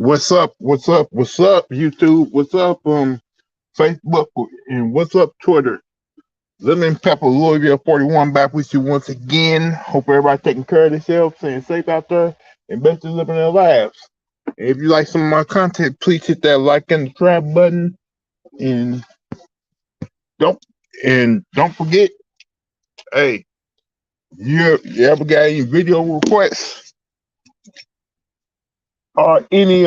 What's up? What's up? What's up, YouTube? What's up, Facebook? And what's up, Twitter? lemonpepperLouisville41 back with you once again. Hope everybody taking care of themselves, staying safe out there, and basically living their lives. And if you like some of my content, please hit that like and subscribe button, and don't don't forget. Hey, you ever got any video requests or any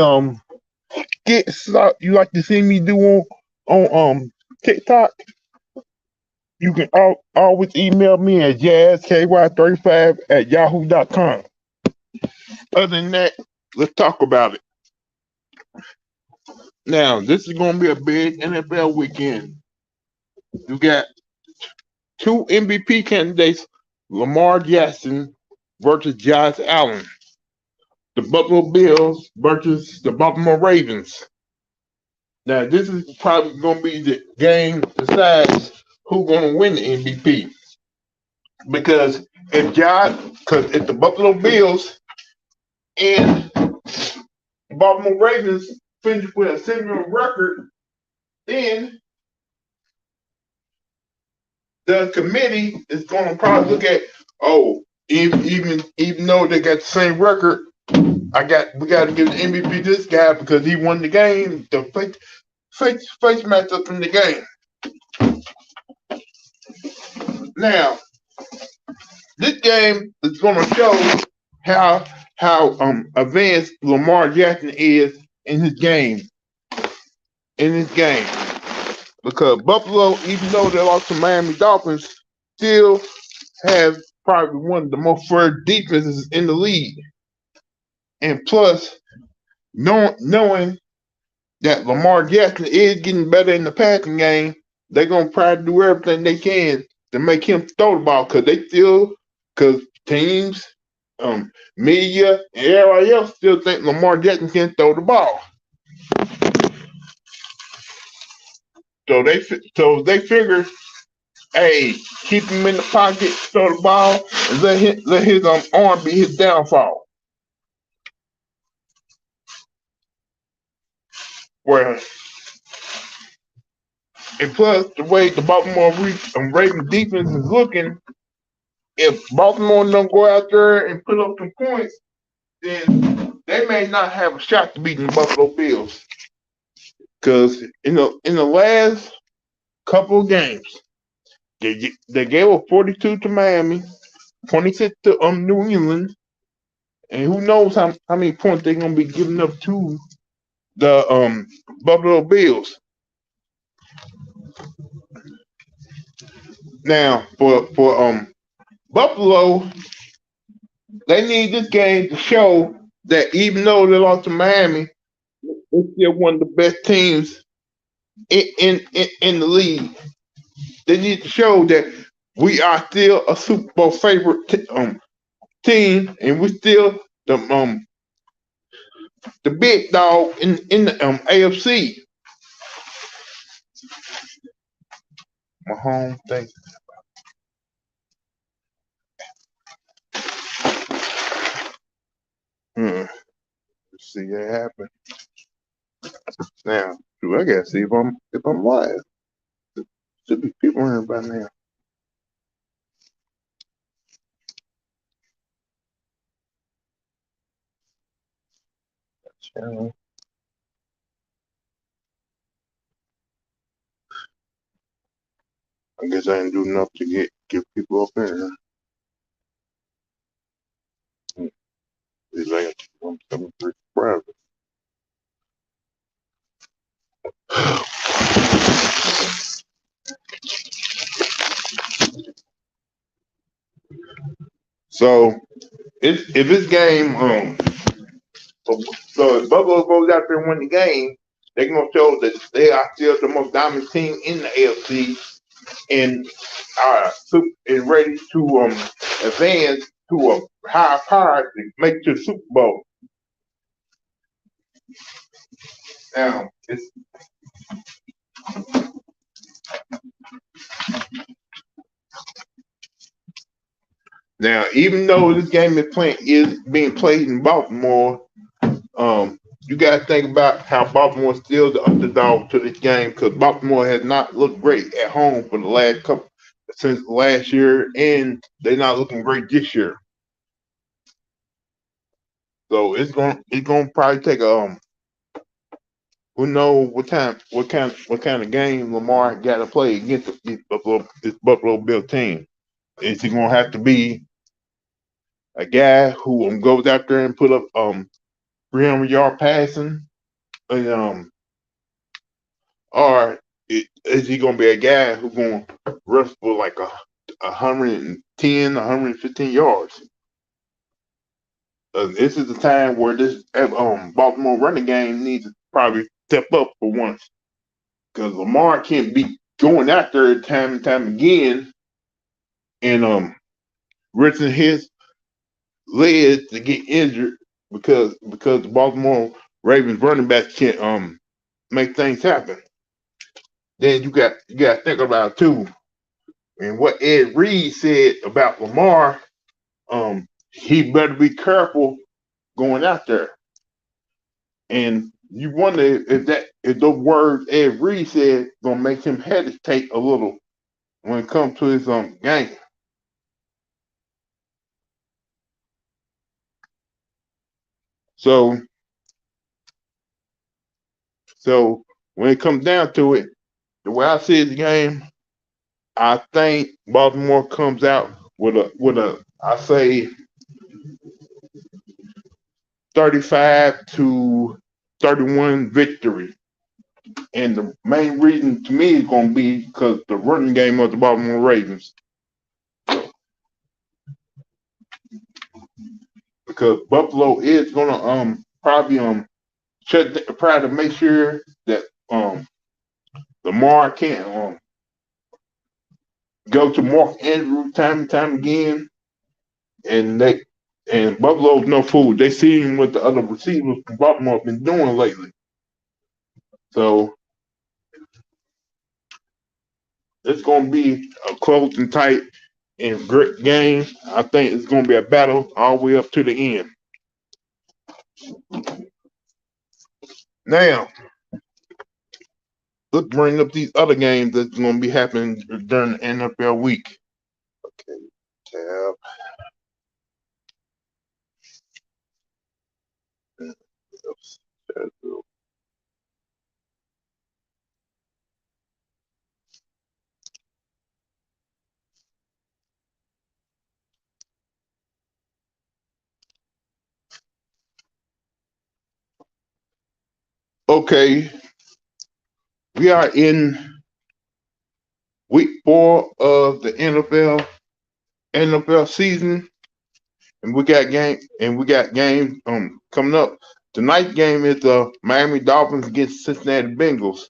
skits you like to see me do on TikTok? You can always email me at jazzky35@yahoo.com. Other than that, let's talk about it. Now, this is going to be a big NFL weekend. You got two MVP candidates, Lamar Jackson versus Josh Allen. The Buffalo Bills versus the Baltimore Ravens. Now, this is probably going to be the game that decides who's going to win the MVP. Because if the Buffalo Bills and the Baltimore Ravens finish with a similar record, then the committee is going to probably look at, even though they got the same record, we got to give the MVP to this guy because he won the game, the face matchup in the game. Now, this game is going to show how advanced Lamar Jackson is in his game. Because Buffalo, even though they lost to Miami Dolphins, still have probably one of the most fair defenses in the league. And plus, knowing that Lamar Jackson is getting better in the passing game, they're going to try to do everything they can to make him throw the ball because teams, media, and everybody else still think Lamar Jackson can throw the ball. So they figure, hey, keep him in the pocket, throw the ball, and let his arm be his downfall. Well, and plus the way the Baltimore Ravens defense is looking, if Baltimore don't go out there and put up some points, then they may not have a shot to beat the Buffalo Bills. Because in the last couple of games, they gave up 42 to Miami, 26 to New England, and who knows how many points they're gonna be giving up to the Buffalo Bills. Now for Buffalo, they need this game to show that even though they lost to Miami, they're still one of the best teams in the league. They need to show that we are still a Super Bowl favorite team, and we're still the big dog in the AFC. My home thing. Let's see what happened. Now, I gotta see if I'm live. There should be people here by now. Channel. I guess I didn't do enough to get people up there. These I got 173 subscribers. So if this game, so if Buffalo goes out there and win the game, they're gonna show that they are still the most dominant team in the AFC and are ready to advance to a higher power to make to the Super Bowl. Now even though this game is being played in Baltimore, you got to think about how Baltimore is still the underdog to this game because Baltimore has not looked great at home for the last couple since last year, and they're not looking great this year. So it's gonna probably take who knows what kind of game Lamar got to play against this Buffalo Bill team. Is he gonna have to be a guy who goes out there and put up 300-yard passing, and or is he gonna be a guy who's gonna rush for like 110, 115 yards? This is the time where this Baltimore running game needs to probably step up for once because Lamar can't be going out there time and time again and risking his legs to get injured because the Baltimore Ravens running backs can't make things happen. Then you got to think about it too, and what Ed Reed said about Lamar. He better be careful going out there. And you wonder if those words Ed Reed said gonna make him hesitate a little when it comes to his game. So when it comes down to it, the way I see the game, I think Baltimore comes out with a I say 35-31 victory. And the main reason to me is going to be because the running game of the Baltimore Ravens. Because Buffalo is going to probably try to make sure that Lamar can't go to Mark Andrews time and time again. And Buffalo's no fool. They seen what the other receivers from Baltimore have been doing lately. So it's going to be a close and tight and great game. I think it's going to be a battle all the way up to the end. Now, let's bring up these other games that's going to be happening during the NFL week. Okay, tab. Okay, we are in week 4 of the NFL season, and we got games coming up. Tonight's game is the Miami Dolphins against Cincinnati Bengals.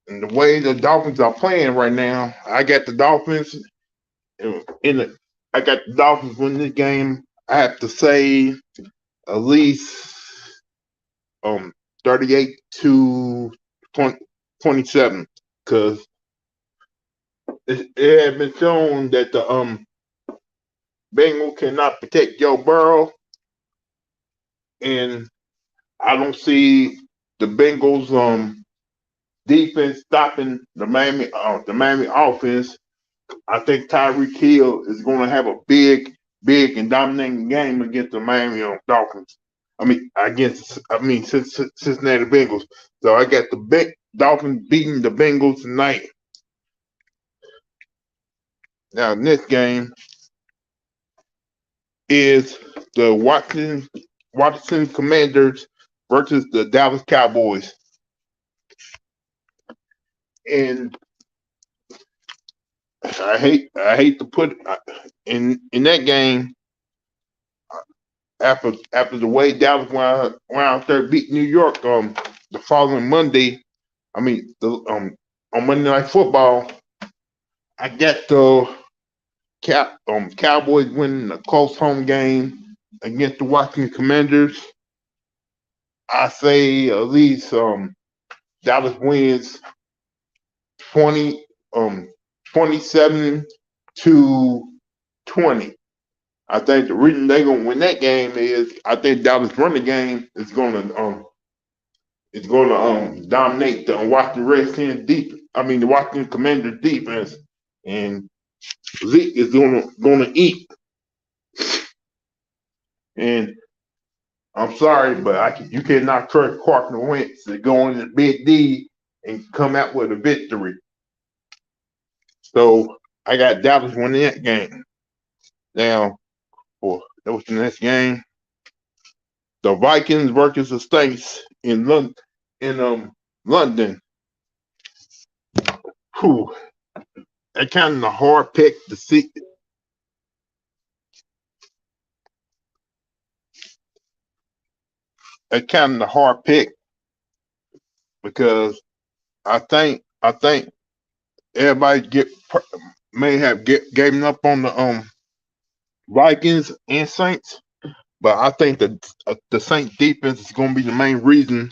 And the way the Dolphins are playing right now, I got the Dolphins winning this game. I have to say at least 38-27 because it has been shown that the Bengals cannot protect Joe Burrow, and I don't see the Bengals defense stopping the Miami offense. I think Tyreek Hill is going to have a big and dominating game against the Miami Dolphins. Cincinnati Bengals. So I got the Dolphins beating the Bengals tonight. Now, this game is the Washington Commanders versus the Dallas Cowboys. And I hate to put in that game after the way Dallas went out there beat New York the following Monday. On Monday Night Football, I got the Cowboys winning a close home game against the Washington Commanders. I say at least Dallas wins 27-20. I think the reason they're gonna win that game is I think Dallas running game is gonna dominate the Washington Redskins deep. I mean the Washington Commanders defense, and Zeke is gonna eat. And I'm sorry, but you cannot trust Carson Wentz to go in the Big D and come out with a victory. So I got Dallas winning that game. Now, that was the next game. The Vikings versus the Saints in London. London. Whew. That kind of a hard pick to see. That kind of a hard pick because I think everybody may have given up on the Vikings and Saints, but I think the Saints defense is going to be the main reason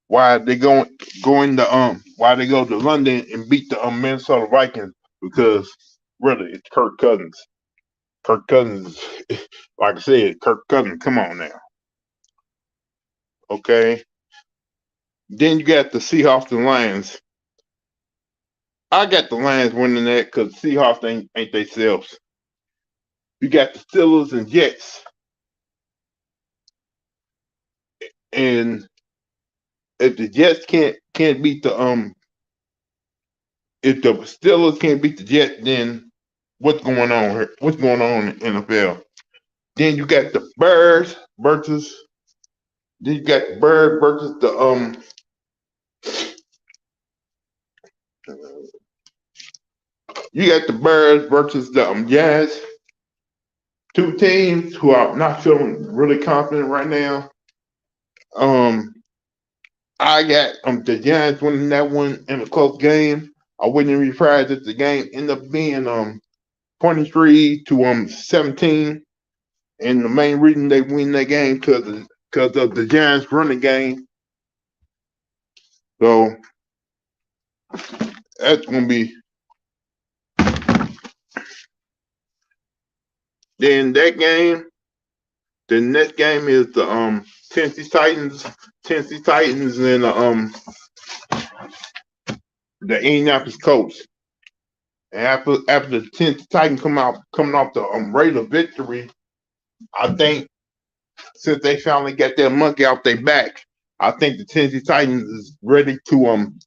why they go to London and beat the Minnesota Vikings, because really it's Kirk Cousins. Kirk Cousins, like I said, Kirk Cousins. Come on now, okay. Then you got the Seahawks and Lions. I got the Lions winning that because Seahawks ain't they selves. You got the Steelers and Jets, and if the Jets can't beat if the Steelers can't beat the Jets, then what's going on here? What's going on in the NFL? Then you got the Birds versus. Then you got the Birds versus the You got the Birds versus the Jazz. Two teams who are not feeling really confident right now. I got the Giants winning that one in a close game. I wouldn't be surprised if the game ended up being 23-17. And the main reason they win that game because of the Giants running game. So that's gonna be. Then that game, the next game is the Tennessee Titans and the Indianapolis Colts. And after the Tennessee Titans coming off the Raider victory, I think since they finally got their monkey off their back, I think the Tennessee Titans is ready to win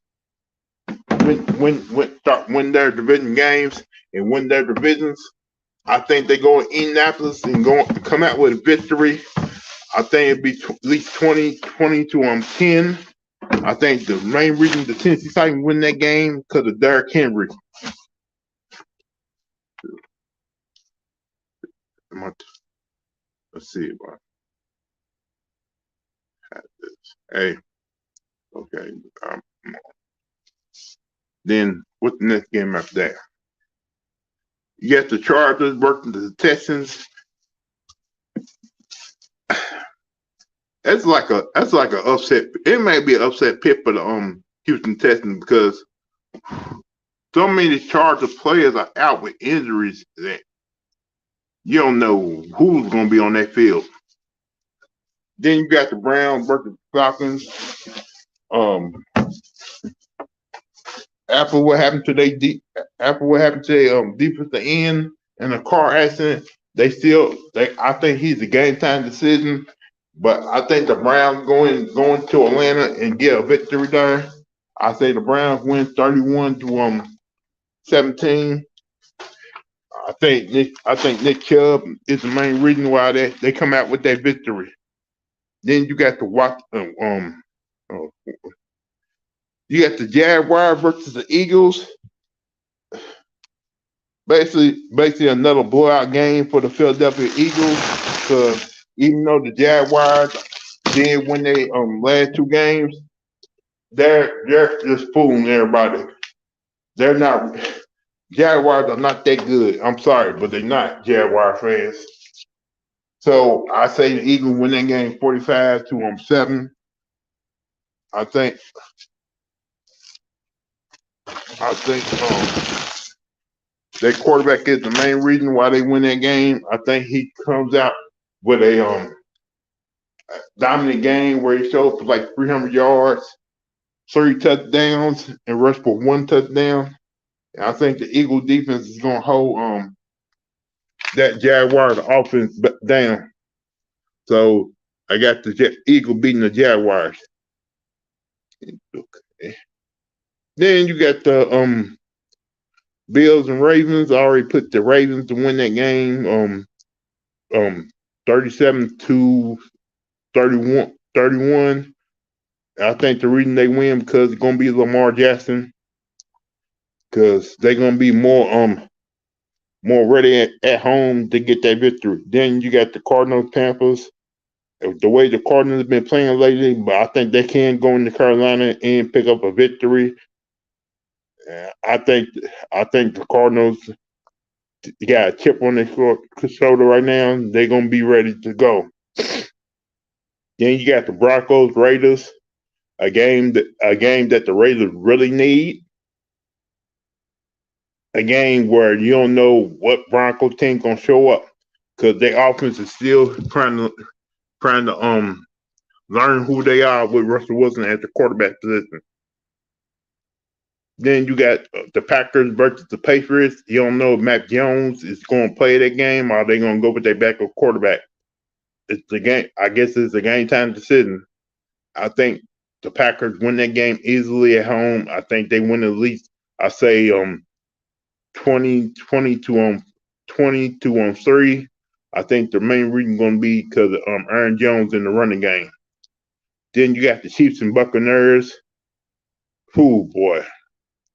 their division games and win their divisions. I think they go in Indianapolis and come out with a victory. I think it'd be at least 20 to 10. I think the main reason the Tennessee Titans win that game because of Derrick Henry. Let's see. Hey, okay. Then what's the next game after that? You got the Chargers versus the Texans. That's like a upset. It may be an upset pick for the Houston Texans because so many Charger players are out with injuries that you don't know who's going to be on that field. Then you got the Browns versus Falcons. After what happened to their defensive end in a car accident, I think he's a game time decision. But I think the Browns going to Atlanta and get a victory there. I say the Browns win 31-17. I think Nick Chubb is the main reason why they come out with that victory. Then you got you got the Jaguar versus the Eagles. Basically another blowout game for the Philadelphia Eagles. Because even though the Jaguars did win their last two games, they're just fooling everybody. They're not. Jaguars are not that good. I'm sorry, but they're not, Jaguar fans. So I say the Eagles win that game 45-7. I think Their quarterback is the main reason why they win that game. I think he comes out with a dominant game where he showed for like 300 yards, 3 touchdowns, and rushed for 1 touchdown. And I think the Eagle defense is going to hold that Jaguar offense down. So I got the Eagle beating the Jaguars. Okay. Then you got the Bills and Ravens. I already put the Ravens to win that game. 37-31. I think the reason they win because it's gonna be Lamar Jackson, because they're gonna be more ready at home to get that victory. Then you got the Cardinals, Panthers. The way the Cardinals have been playing lately, but I think they can go into Carolina and pick up a victory. I think the Cardinals got a chip on their shoulder right now. They're gonna be ready to go. Then you got the Broncos, Raiders, a game that the Raiders really need. A game where you don't know what Bronco team gonna show up, because their offense is still trying to learn who they are with Russell Wilson at the quarterback position. Then you got the Packers versus the Patriots. You don't know if Mac Jones is going to play that game, or are they going to go with their backup quarterback. It's the game. I guess it's a game time decision. I think the Packers win that game easily at home. I think they win at least, I say 20 to 3. I think the main reason going to be because of Aaron Jones in the running game. Then you got the Chiefs and Buccaneers. Oh boy,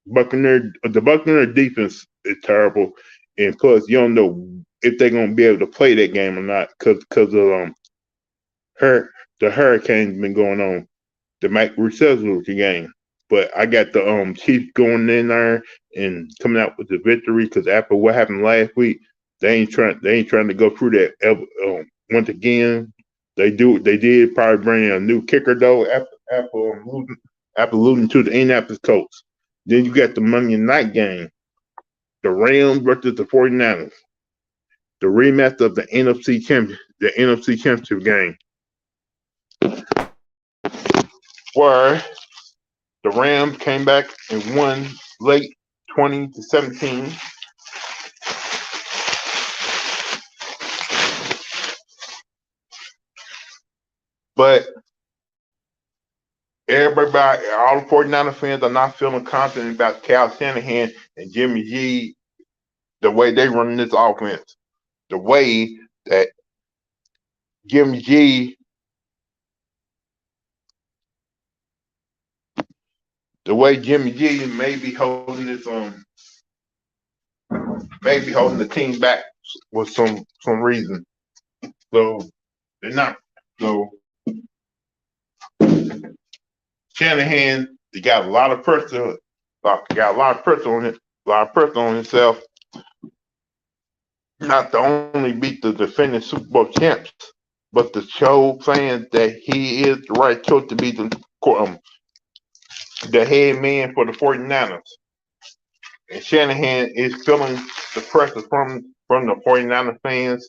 the Buccaneer defense is terrible, and plus you don't know if they're going to be able to play that game or not because of the hurricane's been going on. The might reschedule the game, but I got the Chiefs going in there and coming out with the victory, because after what happened last week, they ain't trying to go through that once again. They did probably bring a new kicker though after losing to the Indianapolis Colts. Then you got the Monday night game, the Rams versus the 49ers, the rematch of the NFC Championship game, where the Rams came back and won late 20-17. But everybody, all the 49er fans are not feeling confident about Kyle Shanahan and Jimmy G, the way they run this offense. The way that Jimmy G, may be holding the team back with some reason. So they're not. So Shanahan, he got a lot of pressure. On himself. Not to only beat the defending Super Bowl champs, but to show fans that he is the right coach to be the head man for the 49ers. And Shanahan is feeling the pressure from the 49er fans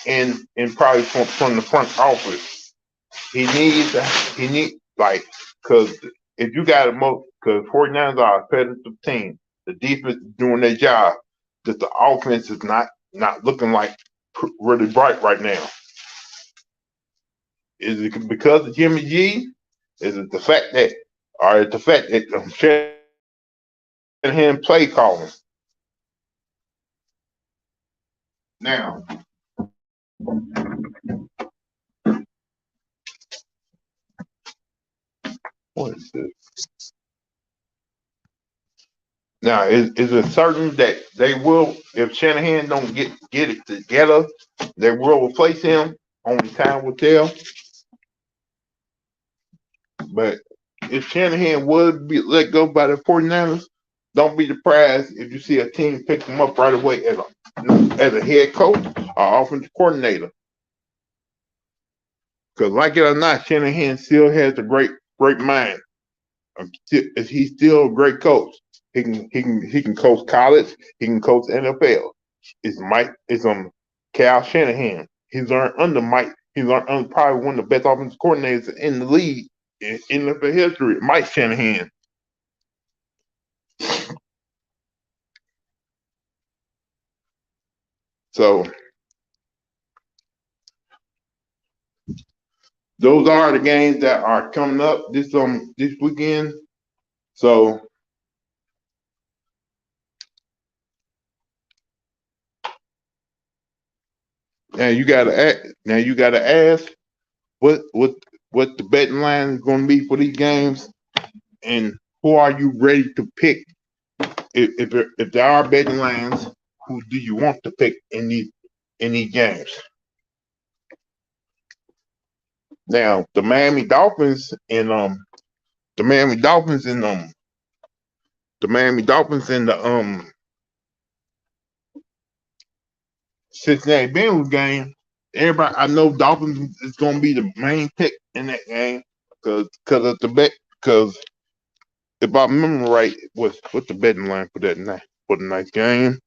and probably from the front office. Because if you got because 49ers are a competitive team, the defense is doing their job, that the offense is not looking like really bright right now. Is it because of Jimmy G? Is it the fact that Shanahan play calling? Now, what is this? Now, is it certain that they will, if Shanahan don't get it together, they will replace him? Only time will tell. But if Shanahan would be let go by the 49ers, don't be surprised if you see a team pick him up right away as a head coach or offensive coordinator. Because like it or not, Shanahan still has a great mind. He's still a great coach. He can coach college. He can coach NFL. It's Cal Shanahan. He's learned under Mike. He learned under probably one of the best offensive coordinators in the league in NFL history, Mike Shanahan. So those are the games that are coming up this weekend. So you gotta ask what the betting line is going to be for these games, and who are you ready to pick? If there are betting lines, who do you want to pick in these games? Now the Miami Dolphins and the Miami Dolphins and the Cincinnati Bengals game. Everybody, I know Dolphins is going to be the main pick in that game because of the bet. Because if I remember right, what's the betting line for that night for the night game?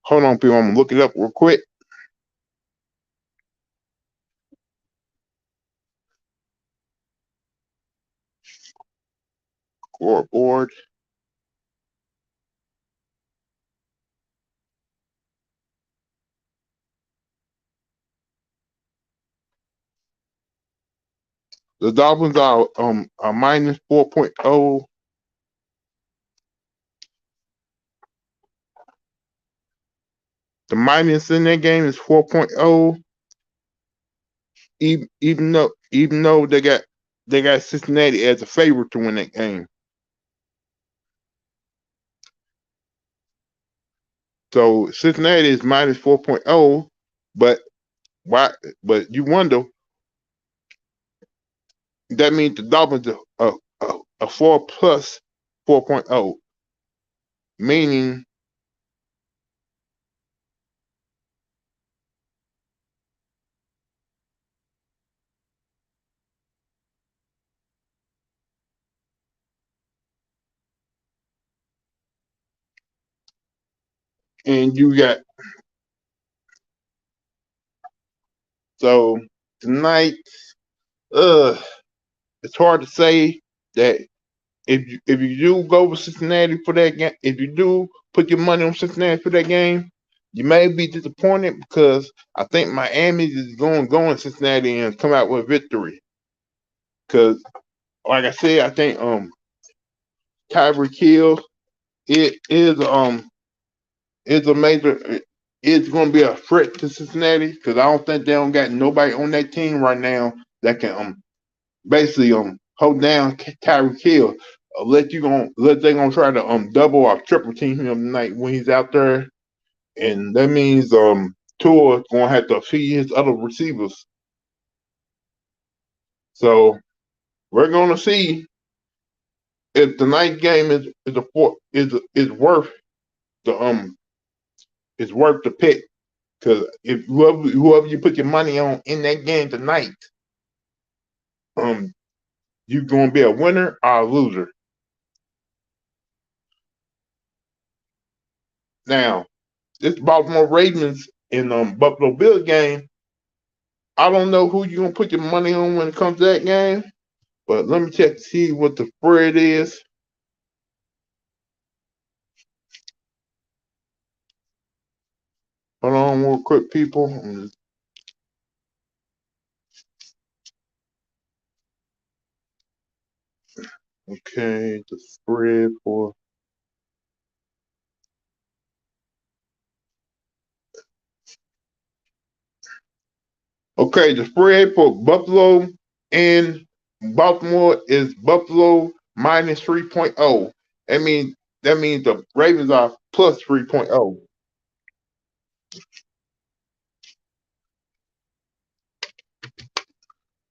Hold on, people. I'm gonna look it up real quick. Scoreboard. The Dolphins are minus 4.0. The minus in that game is 4.0. Even though they got Cincinnati as a favorite to win that game. So Cincinnati is minus 4.0, but why? But you wonder, that means the Dolphins are a 4 plus 4.0, meaning and you got so tonight. It's hard to say that if you do go with Cincinnati for that game, if you do put your money on Cincinnati for that game, you may be disappointed because I think Miami is going to go in Cincinnati and come out with victory. Because, like I said, I think Tyreek Hill it is a major. It's going to be a threat to Cincinnati because I don't think they don't got nobody on that team right now that can basically hold down Tyreek Hill. Let they gonna try to double or triple team him tonight when he's out there, and that means Tua gonna have to feed his other receivers. So we're gonna see if the night game is worth the pick. Because if whoever you put your money on in that game tonight, you're gonna be a winner or a loser. Now, this Baltimore Ravens and Buffalo Bills game, I don't know who you're gonna put your money on when it comes to that game, but let me check to see what the spread is. Hold on real quick, people. Okay, the spread for the spread for Buffalo and Baltimore is Buffalo minus 3.0. That means the Ravens are plus 3.0.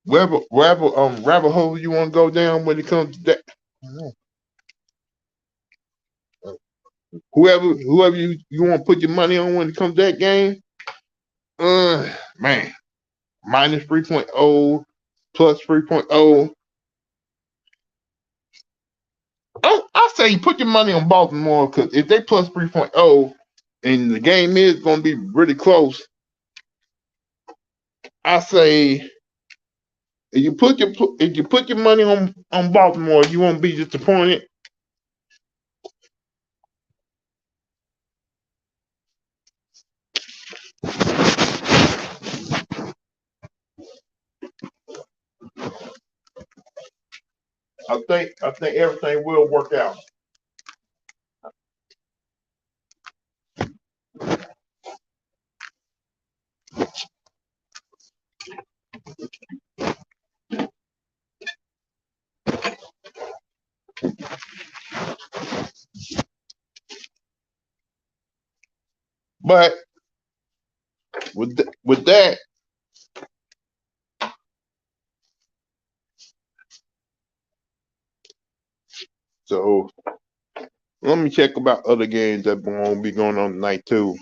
Rabbit hole you want to go down when it comes to that. Whoever you want to put your money on when it comes to that game, man, minus 3.0, plus 3.0. I say you put your money on Baltimore because if they plus 3.0 and the game is going to be really close, I say if you put your money on Baltimore, you won't be disappointed. I think everything will work out. But with that, so let me check about other games that won't be going on tonight too.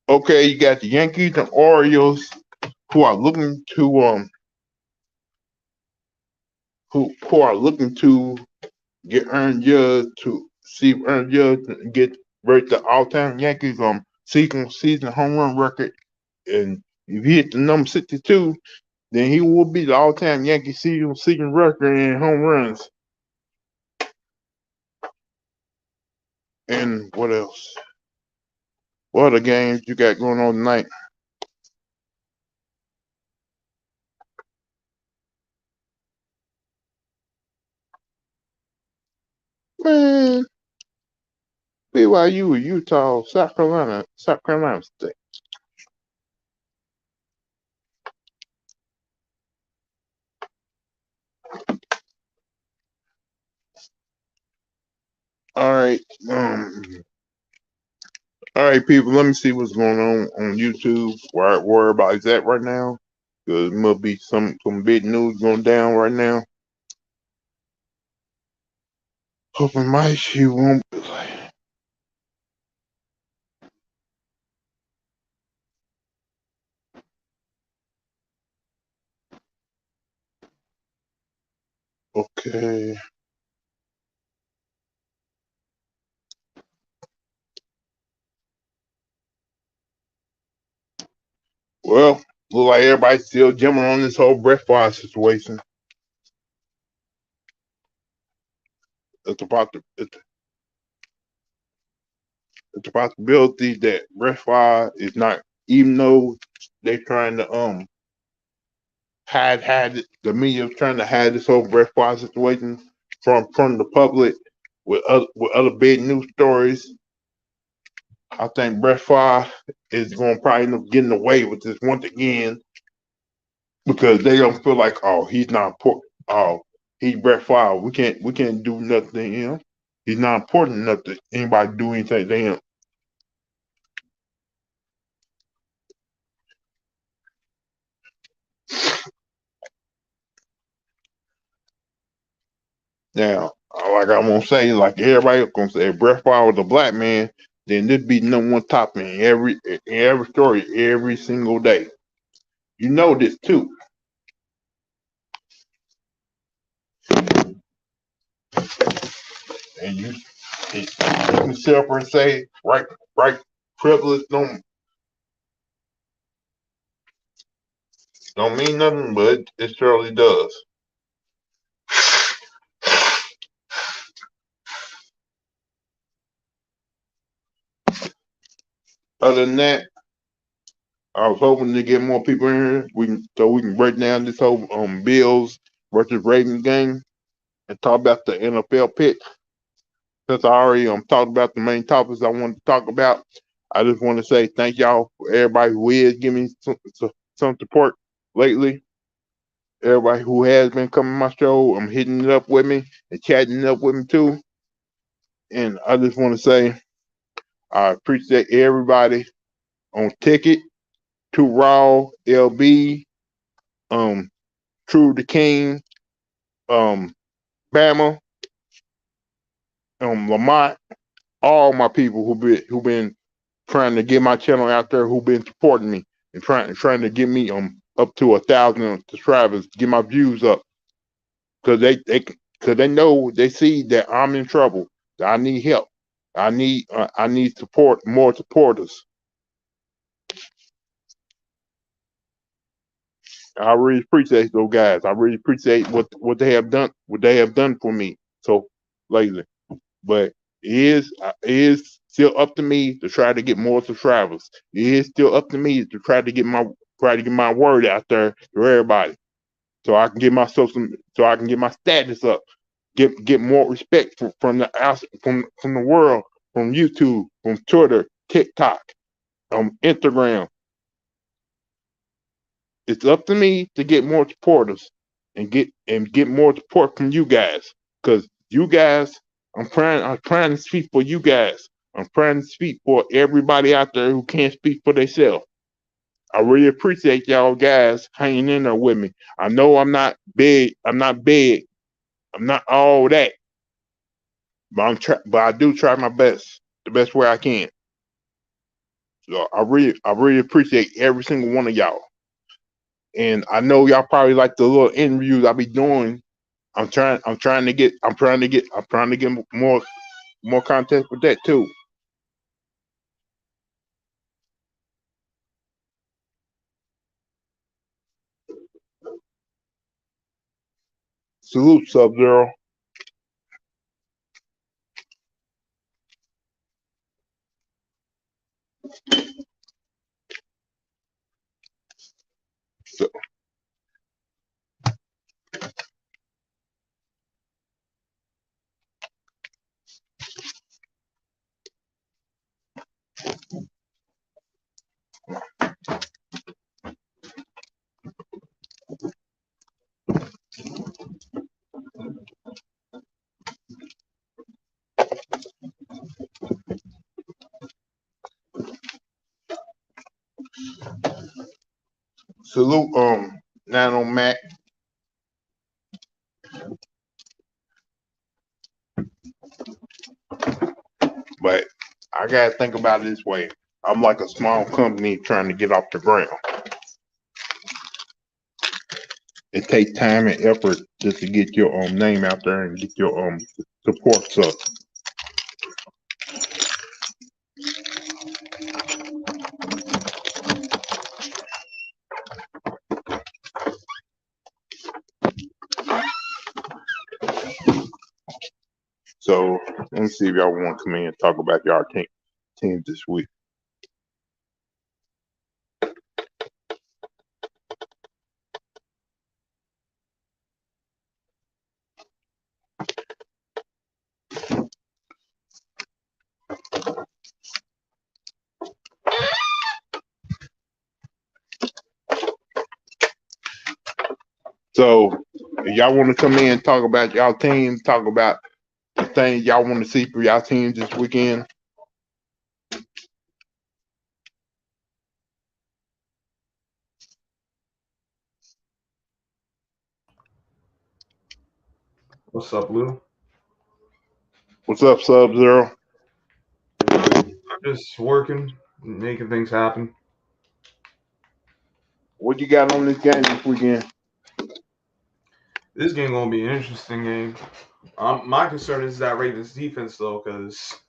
Okay, you got the Yankees and Orioles who are looking to who are looking to get Aaron Judge to see if Aaron Judge get break the all-time Yankees season home run record, and if he hit the number 62, then he will be the all-time Yankee season record in home runs. And what else? What other games you got going on tonight? Man, BYU, Utah, South Carolina State. All right, all right, people. Let me see what's going on YouTube. Where everybody's at right now, because there must be some big news going down right now. Hoping my issue won't be like. Okay. Well, look like everybody's still jumping on this whole Brett Favre situation. It's about it's a possibility that Brett Favre is not, even though they're trying to had the media trying to hide this whole Brett Favre situation from the public with other big news stories. I think Brett Favre is going to probably end up getting away with this once again because they don't feel like, oh, he's not important. Oh, he's Brett Favre. We can't do nothing to him. He's not important enough to anybody do anything to him. Now, like I'm gonna say, like everybody gonna say, if Brett Favre was a black man, then there'd be no one topping every story every single day. You know this too. And you can sit up and say, right, privilege don't mean nothing, but it surely does. Other than that, I was hoping to get more people in here. So we can break down this whole Bills versus Ravens game and talk about the NFL pick. Since I already talked about the main topics I wanted to talk about, I just want to say thank y'all for everybody who is giving me some support lately. Everybody who has been coming to my show, I'm hitting it up with me and chatting it up with me too. And I just want to say I appreciate everybody on Ticket, to Raw, LB, True the King, Bama, Lamont, all my people who been trying to get my channel out there, who been supporting me. and trying to get me up to 1,000 subscribers, get my views up, because they know, they see that I'm in trouble, that I need help, I need support, more supporters. I really appreciate those guys. I really appreciate what they have done for me so lately. But it is still up to me to try to get more subscribers. It is still up to me to try to get my word out there to everybody, so I can get my so I can get my status up, get more respect from the from the world, from YouTube, from Twitter, TikTok, Instagram. It's up to me to get more supporters and get more support from you guys, because you guys, I'm trying to speak for you guys. I'm trying to speak for everybody out there who can't speak for themselves. I really appreciate y'all guys hanging in there with me. I know I'm not big. I'm not big. I'm not all that, but I do try my best, the best way I can. So I really appreciate every single one of y'all. And I know y'all probably like the little interviews I be doing. I'm trying to get more content with that too. Salute, Sub Zero. So, salute, Nano Mac. But I gotta think about it this way. I'm like a small company trying to get off the ground. It takes time and effort just to get your name out there and get your supports up. So let me see if y'all want to come in and talk about y'all team this week. So if y'all want to come in and talk about y'all team, talk about the things y'all want to see for y'all team this weekend. What's up, Lou? What's up, Sub Zero? Just working, making things happen. What you got on this game this weekend? This game gonna be an interesting game. My concern is that Ravens defense though, because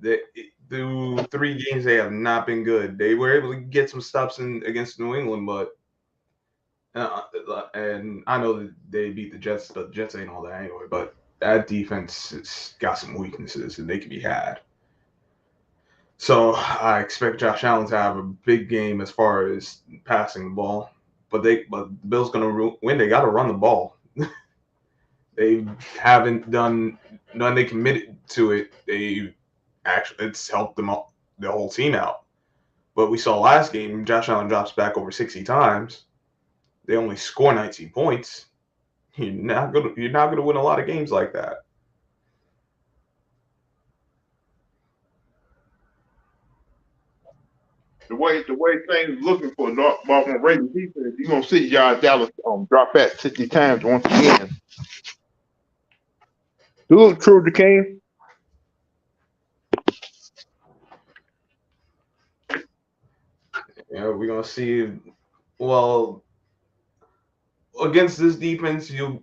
they through 3 games they have not been good. They were able to get some stops in against New England, but and I know that they beat the Jets, but the Jets ain't all that anyway. But that defense has got some weaknesses, and they can be had. So I expect Josh Allen to have a big game as far as passing the ball. But the Bills gonna win. They got to run the ball. They haven't done none. They committed to it. They actually it's helped them all, the whole team out. But we saw last game, Josh Allen drops back over 60 times. They only score 19 points. You're not gonna win a lot of games like that. The way things looking for Baltimore Ravens defense, you're gonna see Josh Dallas drop back 60 times once again. Do it true, King. We're gonna see. Well, against this defense, you'll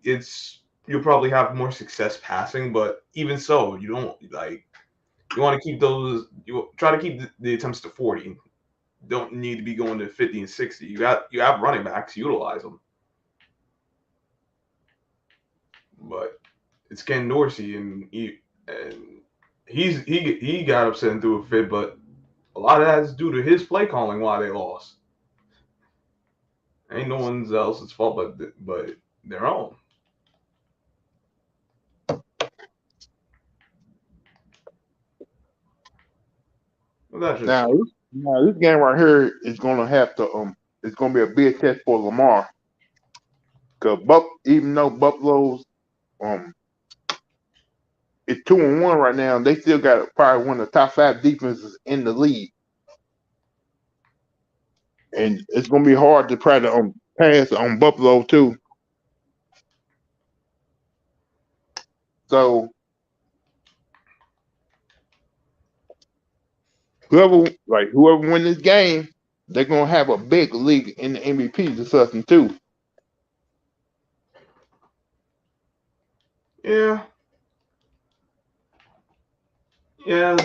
probably have more success passing, but even so, you don't like you want to keep those. You try to keep the attempts to 40. Don't need to be going to 50 and 60. You have running backs, utilize them. But it's Ken Dorsey, and he got upset and threw a fit, but a lot of that is due to his play calling why they lost. Ain't no one else's fault but their own. Well, that's just Now this game right here is gonna have to it's gonna be a big test for Lamar. Cause even though Buffalo's um it's 2-1 right now, they still got probably one of the top 5 defenses in the league. And it's gonna be hard to try to pass on Buffalo too. So whoever win this game, they're gonna have a big league in the MVP discussion too. yeah. Yeah,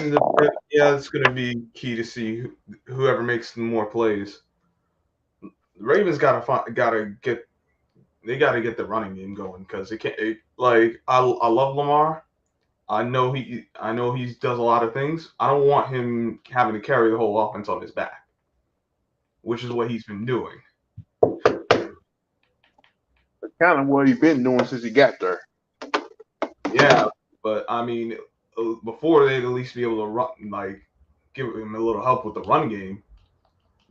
it's going to be key to see whoever makes more plays. The Ravens gotta get the running game going because it can't. I love Lamar. I know he does a lot of things. I don't want him having to carry the whole offense on his back, which is what he's been doing. That's kind of what he's been doing since he got there. Yeah, but I mean, before they'd at least be able to run, give him a little help with the run game.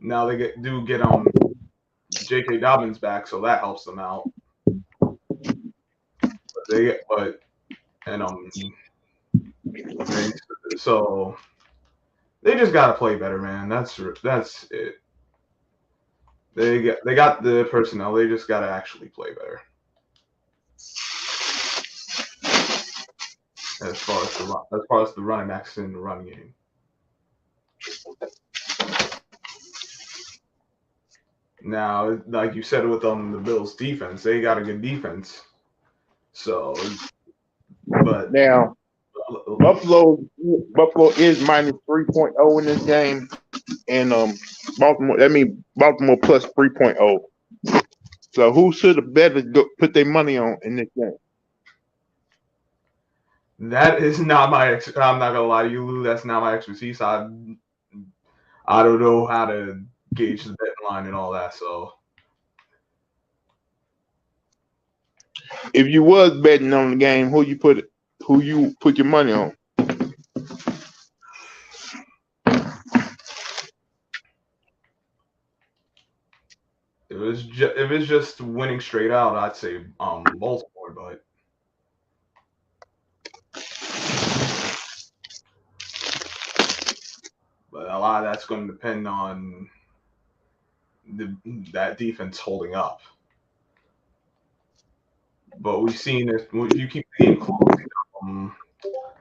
Now they get J.K. Dobbins back, so that helps them out. But and so they just gotta play better, man. That's it. They got the personnel. They just gotta actually play better. As far as the running backs in the run game. Now, like you said with the Bills defense, they got a good defense. So, but now Buffalo is minus 3.0 in this game, and Baltimore. That means Baltimore plus 3.0. So who should have better put their money on in this game? That is not my. I'm not gonna lie to you, Lou. That's not my expertise. I don't know how to gauge the betting line and all that. So, if you was betting on the game, who you put your money on? if it's just winning straight out, I'd say Baltimore, but a lot of that's going to depend on that defense holding up. But we've seen if you keep the game close,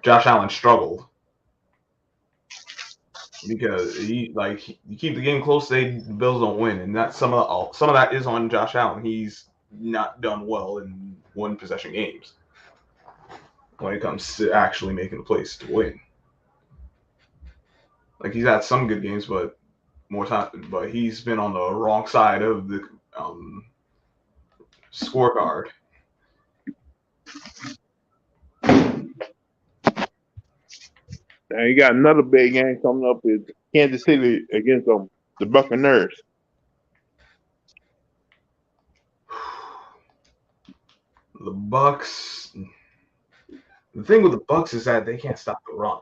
Josh Allen struggled because you keep the game close, the Bills don't win, and that some of that is on Josh Allen. He's not done well in one possession games when it comes to actually making the plays to win. Like he's had some good games, but he's been on the wrong side of the scorecard. Now you got another big game coming up is Kansas City against the Buccaneers. The Bucks. The thing with the Bucks is that they can't stop the run.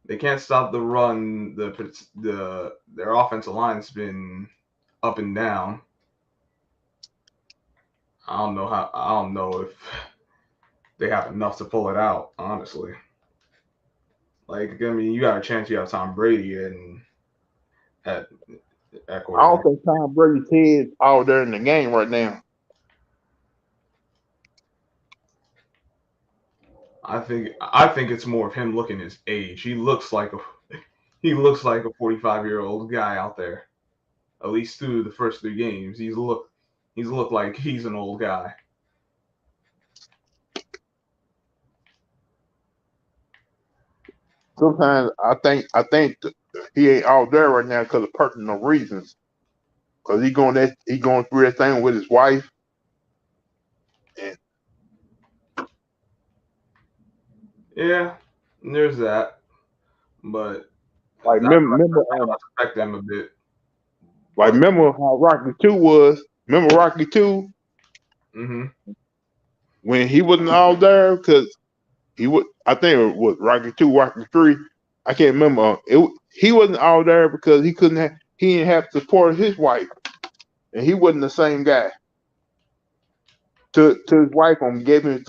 They can't stop the run. Their offensive line's been up and down. I don't know if they have enough to pull it out. Honestly, you got a chance. You have Tom Brady and at I don't think Tom Brady's head all there in the game right now. I think it's more of him looking his age. He looks like he looks like a 45-year-old guy out there. At least through the first 3 games, he's looked like he's an old guy. Sometimes I think he ain't out there right now because of personal reasons. Because he going through that thing with his wife. And Yeah, there's that, but like that remember must affect them a bit. like But remember how Rocky 2 was? Remember Rocky 2 when he wasn't all there because he would. I think it was Rocky 2, Rocky 3. I can't remember. He wasn't all there because he couldn't. He didn't have support of his wife, and he wasn't the same guy. To his wife, gave him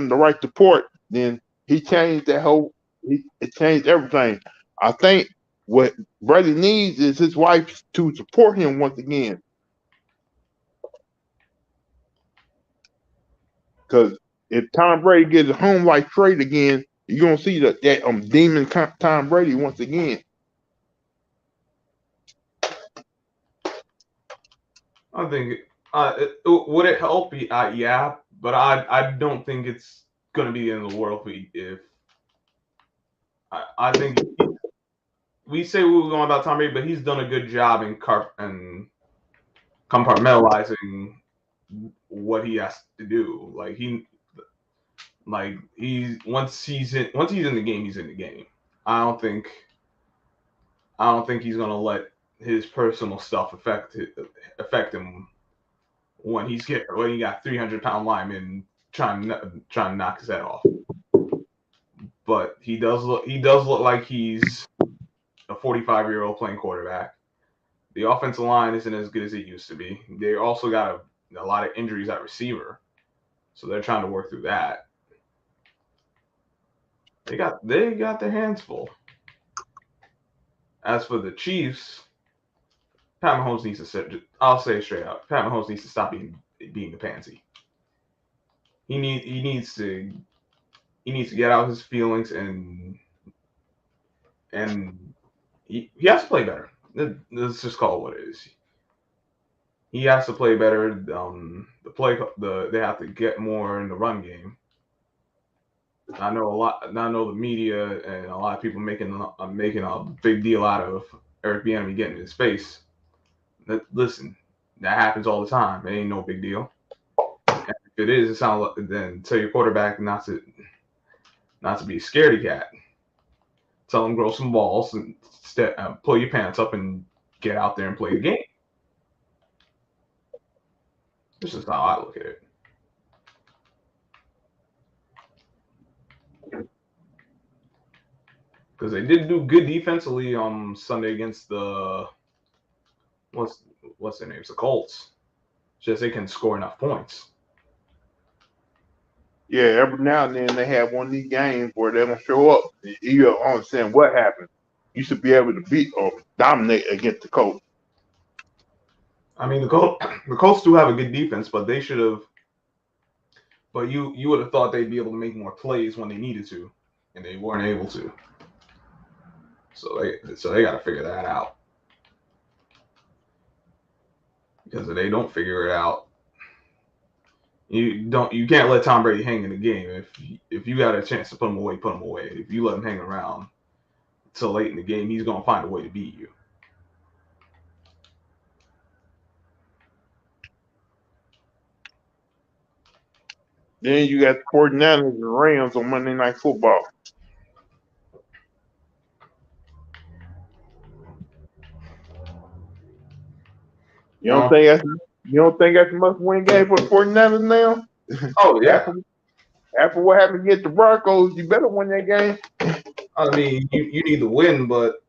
the right support. Then he changed that whole. It changed everything. I think what Brady needs is his wife to support him once again. Because if Tom Brady gets a home like trade again, you're gonna see that demon Tom Brady once again. I think would it help? Yeah, but I don't think it's gonna be in the world if I think we say what we're going about Tom Brady, but he's done a good job in compartmentalizing what he has to do. He's once he's in the game, he's in the game. I don't think he's gonna let his personal stuff affect him when he got 300-pound linemen trying to knock his head off. But he does look like he's a 45-year-old playing quarterback. The offensive line isn't as good as it used to be. They also got a lot of injuries at receiver, so they're trying to work through that. They got their hands full. As for the Chiefs, Pat Mahomes needs to sit. I'll say it straight out. Pat Mahomes needs to stop being the pansy. He needs to get out his feelings and he has to play better. Let's just call it what it is. He has to play better. They have to get more in the run game. I know the media and a lot of people making a big deal out of Eric Bieniemy getting in his face. Listen, that happens all the time. It ain't no big deal. And if it is, it sounds like then tell your quarterback not to be a scaredy cat. Tell him grow some balls and pull your pants up and get out there and play the game. This is how I look at it. Because they did do good defensively on Sunday against the what's their names, the Colts. Just they can score enough points. Yeah, every now and then they have one of these games where they don't show up. You don't understand what happened. You should be able to beat or dominate against the Colts. I mean, the Colts do have a good defense, but they should have. But you would have thought they'd be able to make more plays when they needed to, and they weren't able to. So they got to figure that out. Because if they don't figure it out, you can't let Tom Brady hang in the game. If you got a chance to put him away, put him away. If you let him hang around till late in the game, he's gonna find a way to beat you. Then you got the 49ers and Rams on Monday Night Football. You don't think that's a must-win game for the 49ers now? Oh yeah. After what happened against the Broncos, you better win that game. I mean, you need to win, but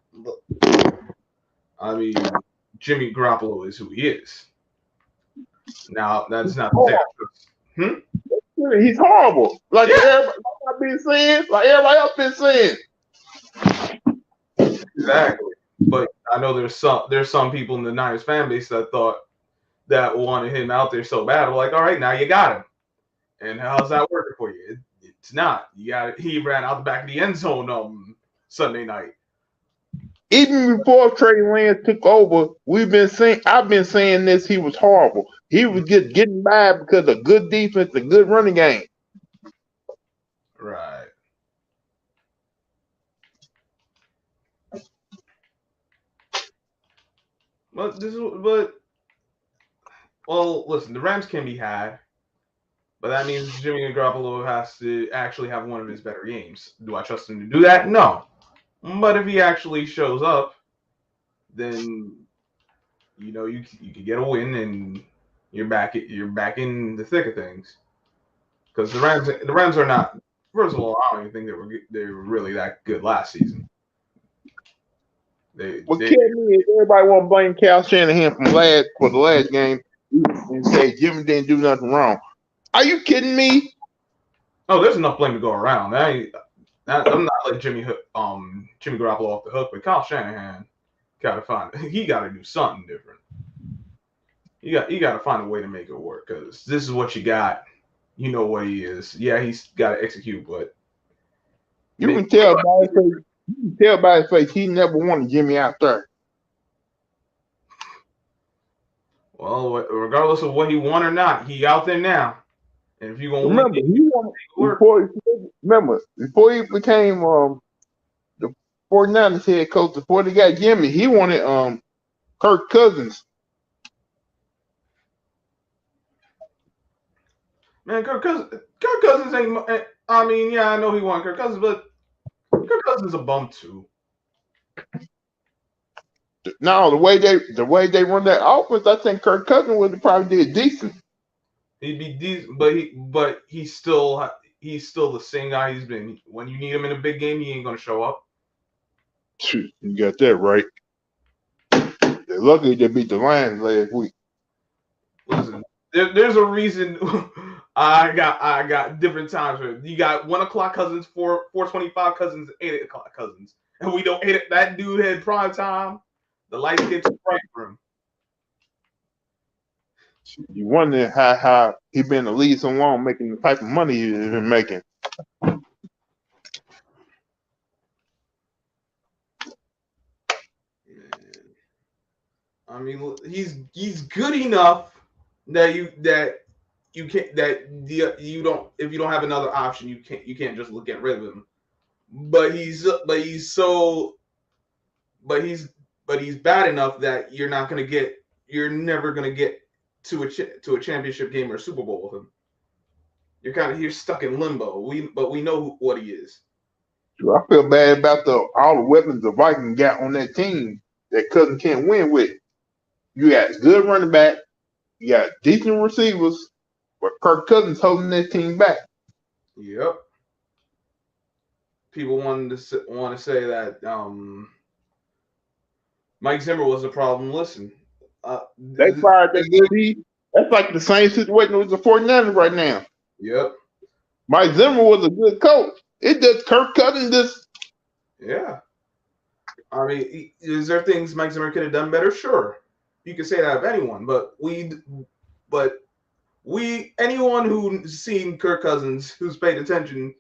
I mean, Jimmy Garoppolo is who he is. Now that's not to say. He's horrible. Like everybody else been saying. Exactly. But I know there's some people in the Niners fan base that wanted him out there so bad. We're like, all right, now you got him. And how's that working for you? It's not. He ran out the back of the end zone Sunday night. Even before Trey Lance took over, I've been saying this. He was horrible. He was just getting by because of good defense and good running game. Right. Well, listen, the Rams can be had, but that means Jimmy Garoppolo has to actually have one of his better games. Do I trust him to do that? No. But if he actually shows up, then you can get a win and you're back in the thick of things. Because the Rams are not. First of all, I don't even think they were really that good last season. What killed me is everybody want to blame Cal Shanahan for the last game and say Jimmy didn't do nothing wrong. Are you kidding me? Oh, there's enough blame to go around. I'm not letting Jimmy Garoppolo off the hook, but Kyle Shanahan he got to do something different. You got to find a way to make it work because this is what you got. You know what he is. Yeah, he's got to execute, but you can tell by his face he never wanted Jimmy out there. Well, regardless of what he won or not, he out there now. And if you're gonna remember, before he became the 49ers head coach, before they got Jimmy, he wanted Kirk Cousins. Man, Kirk Cousins ain't. I mean, yeah, I know he wanted Kirk Cousins, but Kirk Cousins is a bum too. No, the way they run that offense, I think Kirk Cousins would have probably did decent. He'd be decent, but he's still the same guy he's been. When you need him in a big game, he ain't gonna show up. You got that right. They're lucky they beat the Lions last week. Listen, there's a reason. I got different times for it. You got 1:00 Cousins, 4:25 Cousins, 8:00 Cousins, and we don't. That dude had prime time. The lights get bright for him. You wonder how he been in the league so long, making the type of money he's been making. I mean, he's good enough that you can't you don't if you don't have another option you can't just get rid of him. But he's bad enough that you're never gonna get to a championship game or a Super Bowl with him. You're stuck in limbo. We know what he is. I feel bad about all the weapons the Vikings got on that team that Cousins can't win with. You got good running back, you got decent receivers, but Kirk Cousins holding that team back. Yep. People want to say that Mike Zimmer was the problem. Listen, they fired that good. That's like the same situation with the 49ers right now. Yep. Mike Zimmer was a good coach. It just Kirk Cousins Yeah. I mean, is there things Mike Zimmer could have done better? Sure. You could say that of anyone, but anyone who's seen Kirk Cousins, who's paid attention,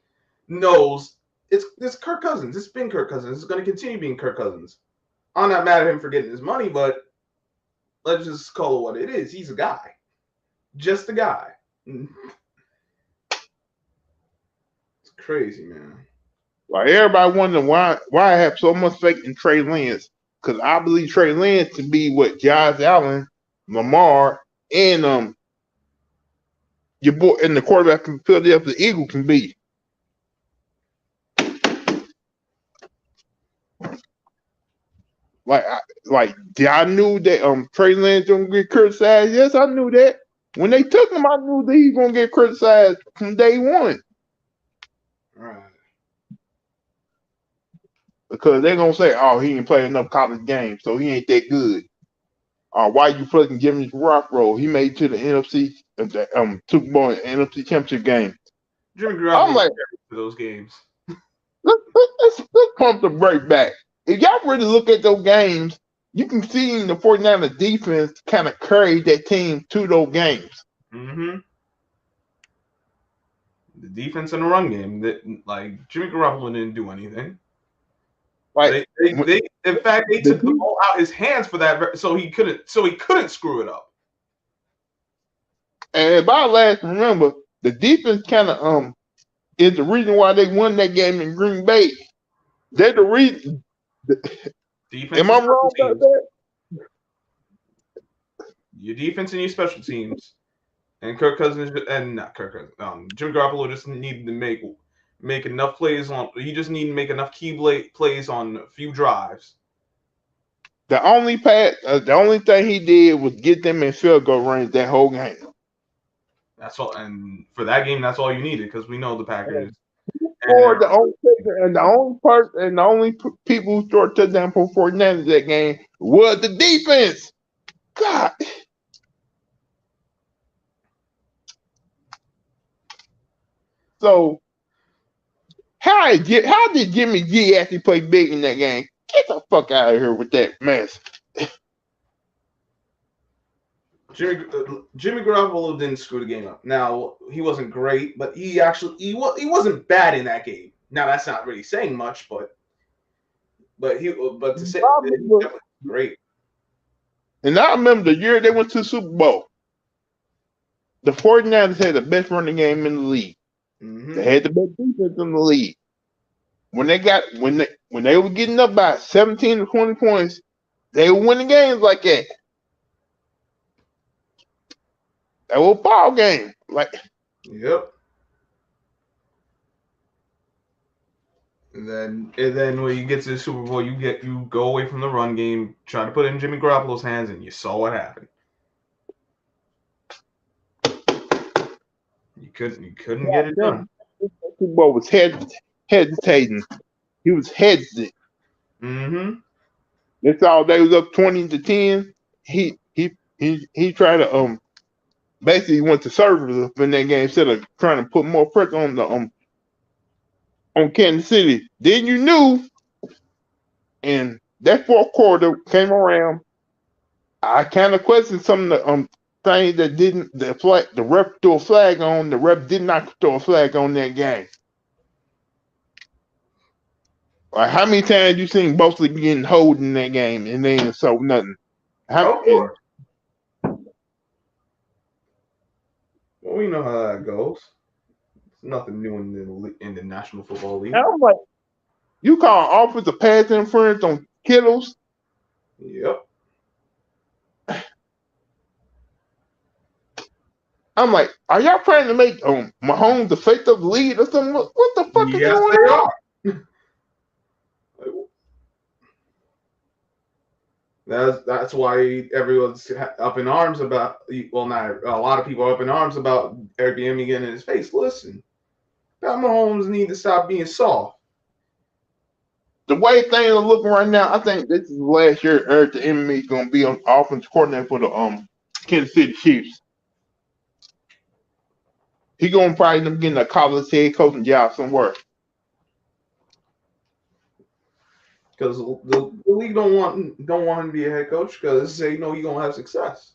knows it's Kirk Cousins. It's been Kirk Cousins. It's going to continue being Kirk Cousins. I'm not mad at him for getting his money, but let's just call it what it is. He's a guy. Just a guy. It's crazy, man. Like everybody wondering why I have so much faith in Trey Lance, because I believe Trey Lance to be what Josh Allen, Lamar, and your boy and the quarterback from Philadelphia Eagle can be. I knew that Trey Lance gonna get criticized. Yes, I knew that. When they took him, I knew that he was gonna get criticized from day one. Right. Because they're gonna say, "Oh, he didn't play enough college games, so he ain't that good." Why you fucking giving him rock roll? He made it to the NFC Super Bowl and NFC Championship game. Jimmy Garoppolo I'm like for those games. Let's pump the brake back. If y'all really look at those games, you can see the 49ers defense kind of carried that team to those games. Mm-hmm. The defense and the run game, that like Jimmy Garoppolo didn't do anything. Like In fact, they took the ball out his hands for that, so he couldn't screw it up. And if I last remember, the defense kind of is the reason why they won that game in Green Bay. They're the reason. Defense. Am I wrong about that? Your defense and your special teams, and Kirk Cousins and not Kirk Cousins. Jimmy Garoppolo just needed to make enough plays on. He just needed to make enough key plays on a few drives. The only thing he did was get them in field goal range that whole game. That's all, and for that game, that's all you needed because we know the Packers. Or the only people who scored touchdown for 49ers that game was the defense. God. So how did Jimmy G actually play big in that game? Get the fuck out of here with that mess. Jimmy Garoppolo didn't screw the game up. Now he wasn't great, but he wasn't bad in that game. Now that's not really saying much, but to say definitely great. And I remember the year they went to the Super Bowl. The 49ers had the best running game in the league. Mm-hmm. They had the best defense in the league. When they were getting up by 17 to 20 points, they were winning games like that. That was a ball game. Yep. And then when you get to the Super Bowl, you go away from the run game, try to put it in Jimmy Garoppolo's hands, and you saw what happened. You couldn't get it done. The Super Bowl was hesitating. He was hesitant. Mm-hmm. That's all. They was up 20-10. He tried to basically went to service in that game instead of trying to put more pressure on the on Kansas City. Then you knew, and that fourth quarter came around. I kind of questioned some of the things that the ref threw a flag on. The ref did not throw a flag on that game. Like how many times you seen Bosley getting hold in that game and they ain't so nothing? Well, we know how that goes. It's nothing new in the National Football League. I'm like, you call offensive pass interference on Kittles? Yep. I'm like, are y'all trying to make Mahomes the face of the lead or something? What the fuck is going on? Yes, they are. That's why everyone's up in arms about. Well, not a lot of people are up in arms about Airbnb getting in his face. Listen, Pat Mahomes need to stop being soft. The way things are looking right now, I think this is the last year Eric the enemy is going to be on offense coordinator for the Kansas City Chiefs. He going to probably end up getting a college head coaching job somewhere. Because the league don't want him to be a head coach because they know he's gonna have success.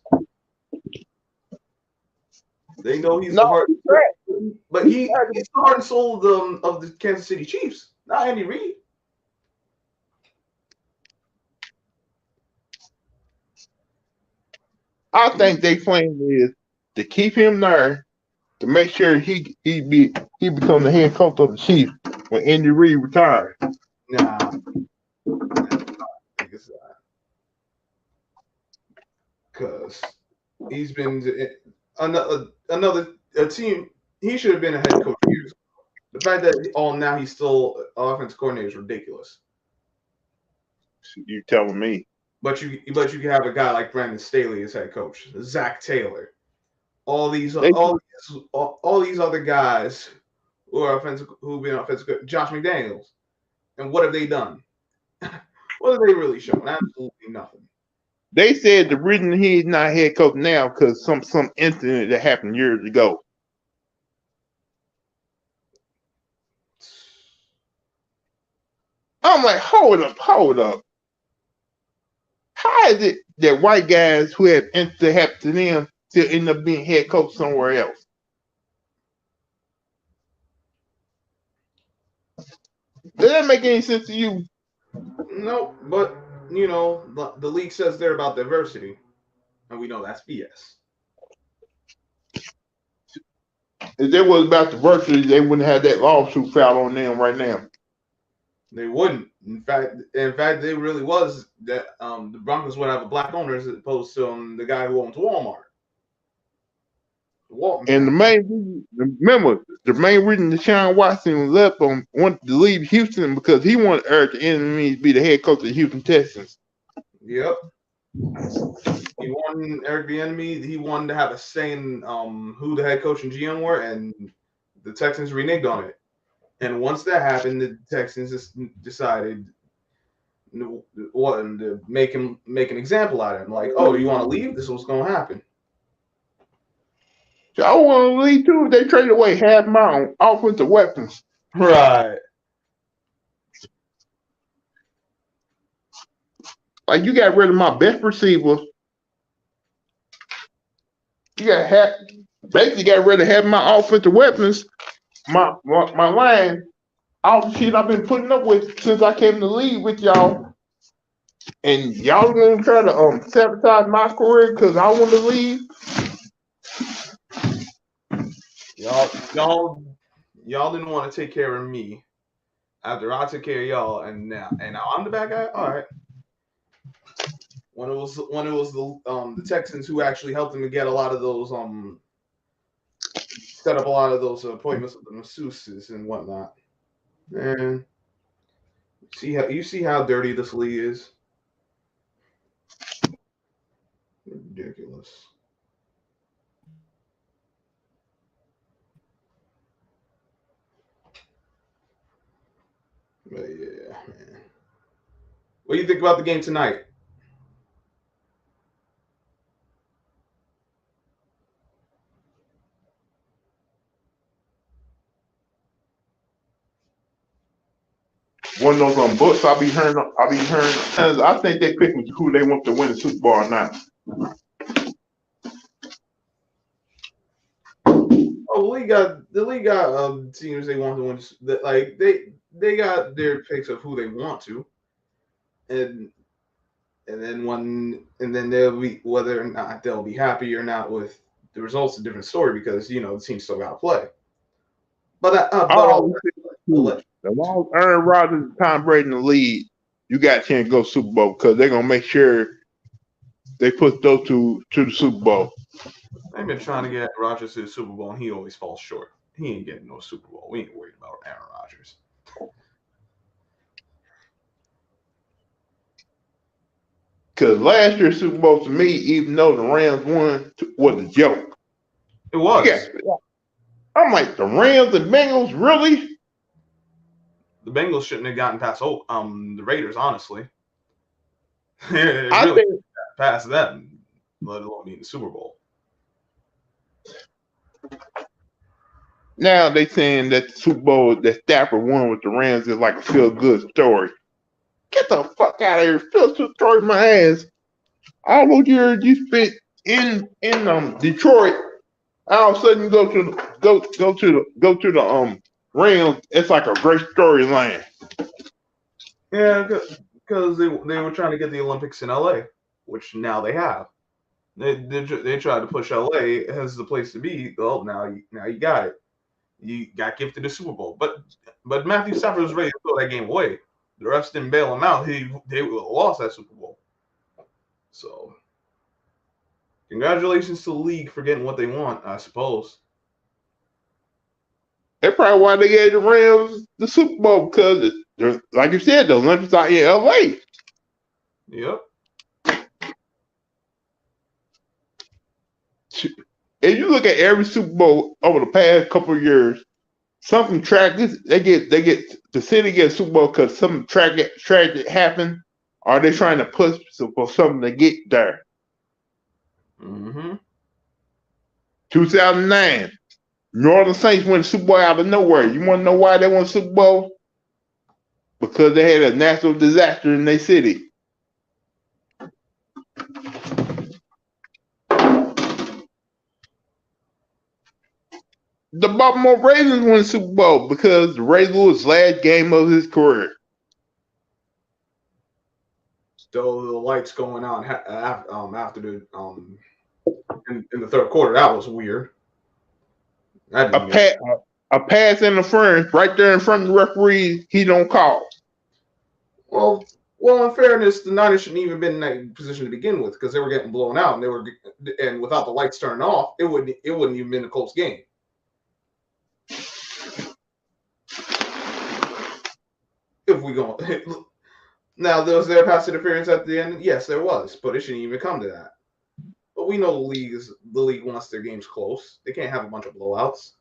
They know he's the heart, but he's the heart and soul of the Kansas City Chiefs, not Andy Reid. I think their plan is to keep him there to make sure he become the head coach of the Chiefs when Andy Reid retires. Nah, I guess not. Because he's been another team. He should have been a head coach years ago. The fact that now he's still offensive coordinator is ridiculous. You telling me? But you have a guy like Brandon Staley as head coach, Zach Taylor, all these other guys who've been offensive, Josh McDaniels, and what have they done? What have they really shown? Absolutely nothing. They said the reason he's not head coach now because some incident that happened years ago. I'm like, hold up. How is it that white guys who have incident happen to them still end up being head coach somewhere else? Does that make any sense to you? No, but the league says they're about diversity, and we know that's BS. If they was about diversity, they wouldn't have that lawsuit filed on them right now. They wouldn't. In fact, they really was that the Broncos would have a black owner as opposed to the guy who owns Walmart. The Walton And family. remember, the main reason Deshaun Watson left wanted to leave Houston because he wanted Eric Enemy to be the head coach of the Houston Texans. Yep. He wanted Eric Bieniemy. He wanted to have a say in who the head coach and GM were, and the Texans reneged on it. And once that happened, the Texans just decided what to make an example out of him. Like, oh, you want to leave? This is what's going to happen. So I want to leave too. They traded away half my offensive weapons. Right. Like you got rid of my best receivers. You basically got rid of half my offensive weapons. My line, all the shit I've been putting up with since I came to the league with y'all. And y'all gonna try to sabotage my career because I want to leave. Y'all didn't want to take care of me after I took care of y'all, and now I'm the bad guy. All right. When it was the Texans who actually helped him to get a lot of those set up a lot of those appointments with the masseuses and whatnot. And you see how dirty this league is. Ridiculous. But yeah, man. What do you think about the game tonight? One of those books I be hearing. I think they picking who they want to win the Super Bowl or not. Oh, the league got teams they want to win. Like they got their picks of who they want to, and then they'll be whether or not they'll be happy or not with the results. A different story because the team still got to play. But all As long as Aaron Rodgers and Tom Brady in the lead, you got a chance to go Super Bowl because they're gonna make sure they put those two to the Super Bowl. they've been trying to get Rodgers to the Super Bowl, and he always falls short. He ain't getting no Super Bowl. We ain't worried about Aaron Rodgers. Because last year's Super Bowl to me, even though the Rams won, was a joke. It was. Yeah. I'm like, the Rams and Bengals, really? The Bengals shouldn't have gotten past the Raiders, honestly. I really think past them, let alone be in the Super Bowl. Now they saying that the Super Bowl that Stafford won with the Rams is like a feel-good story. Get the fuck out of here. Feel-good story my ass. All those years you spent in Detroit, all of a sudden you go to the Rams, it's like a great storyline. Yeah, because they were trying to get the Olympics in LA, which now they have. They tried to push LA as the place to be. Well, now you got it. You got gifted the Super Bowl, but Matthew Stafford was ready to throw that game away. The refs didn't bail him out. They would have lost that Super Bowl. So, congratulations to the league for getting what they want, I suppose. That's probably why they gave the Rams the Super Bowl because, like you said, the Olympics are in LA. Yep. If you look at every Super Bowl over the past couple of years, something tragic the city gets Super Bowl because something tragic happened, or they trying to push for something to get there. 2009, New Orleans Saints won the Super Bowl out of nowhere. You want to know why they won the Super Bowl? Because they had a natural disaster in their city. The Baltimore Ravens won the Super Bowl because the Ray Lewis' last game of his career. the lights going on after the in the third quarter. That was weird. That didn't make A pass interference right there in front of the referee, he don't call. well. In fairness, the Niners shouldn't even been in that position to begin with because they were getting blown out and without the lights turning off, it wouldn't even been a close game. If we go now, was there pass interference at the end? Yes, there was, but it shouldn't even come to that. But we know the league wants their games close. They can't have a bunch of blowouts.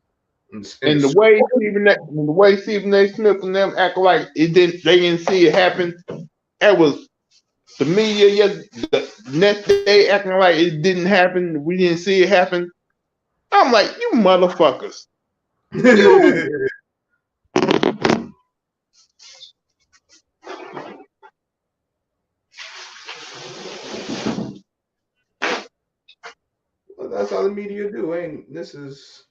And the way Stephen A. Smith and them act like they didn't see it happen. That was the media. The next day acting like it didn't happen. We didn't see it happen. I'm like, you motherfuckers. You. Well, that's how the media do. Ain't this is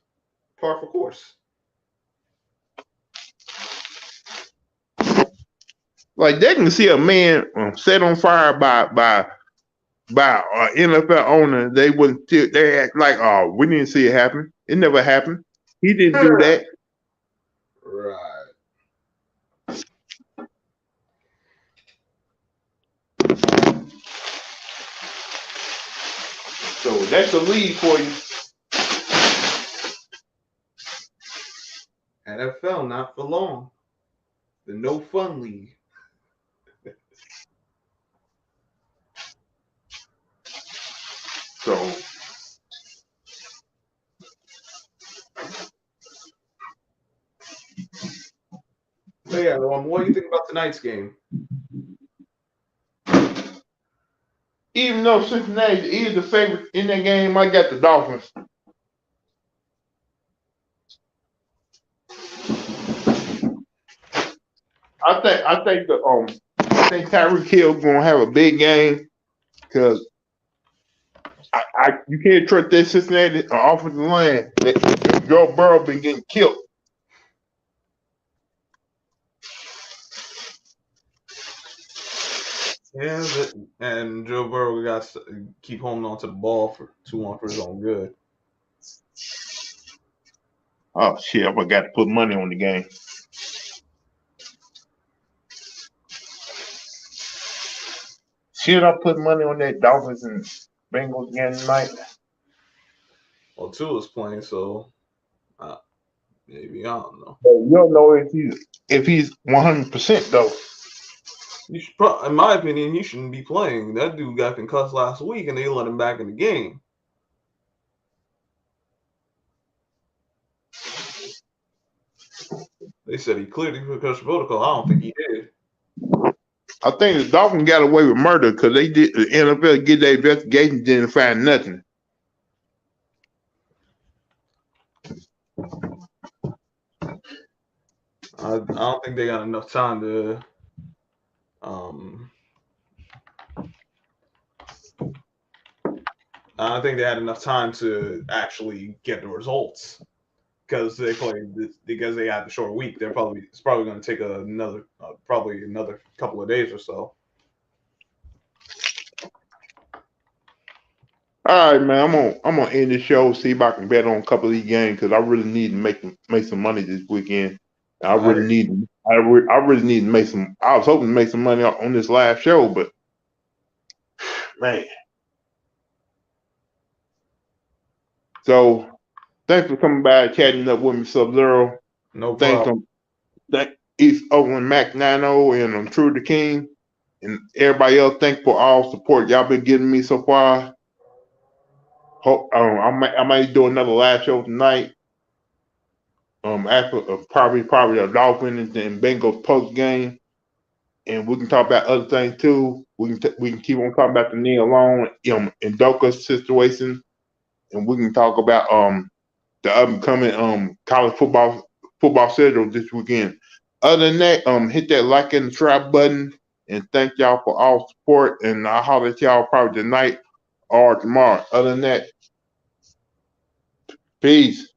par for course. Like they can see a man set on fire by an NFL owner. They wouldn't. They act like, oh, we didn't see it happen. It never happened. He didn't do that. Right. So that's the lead for you. NFL, not for long. The no fun league. So yeah, what do you think about tonight's game? even though Cincinnati is the favorite in that game, I got the Dolphins. I think Tyreek Hill gonna have a big game because you can't trust that Cincinnati offensive line. Joe Burrow been getting killed. Yeah, and Joe Burrow got to keep holding on to the ball for 2-1 for his own good. Oh shit! I forgot to put money on the game. Should I put money on that Dolphins and Bengals game tonight? Well, Tua's playing, so maybe I don't know. But you don't know if he's 100% though. You should, in my opinion, he shouldn't be playing. That dude got concussed last week, and they let him back in the game. They said he cleared the concussion protocol. I don't think he did. I think the Dolphins got away with murder because they did the NFL get their investigation, didn't find nothing. I don't think they got enough time to. I don't think they had enough time to actually get the results because they had the short week. It's probably going to take another couple of days or so. All right, man. I'm gonna end the show. See if I can bet on a couple of these games because I really need to make some money this weekend. I really need to make some. I was hoping to make some money on this live show, but man. So thanks for coming by, chatting up with me, Sub-Zero. No problem. Thank East Oakland Mac 90 and I'm True the King and everybody else. Thanks for all support y'all been giving me so far. Hope I might do another live show tonight. After probably a Dolphins and Bengals post game, and we can talk about other things too. We can keep on talking about the Neil Long and Doka's situation, and we can talk about the upcoming college football schedule this weekend. Other than that, hit that like and subscribe button, and thank y'all for all support. And I'll holler at y'all probably tonight or tomorrow. Other than that, peace.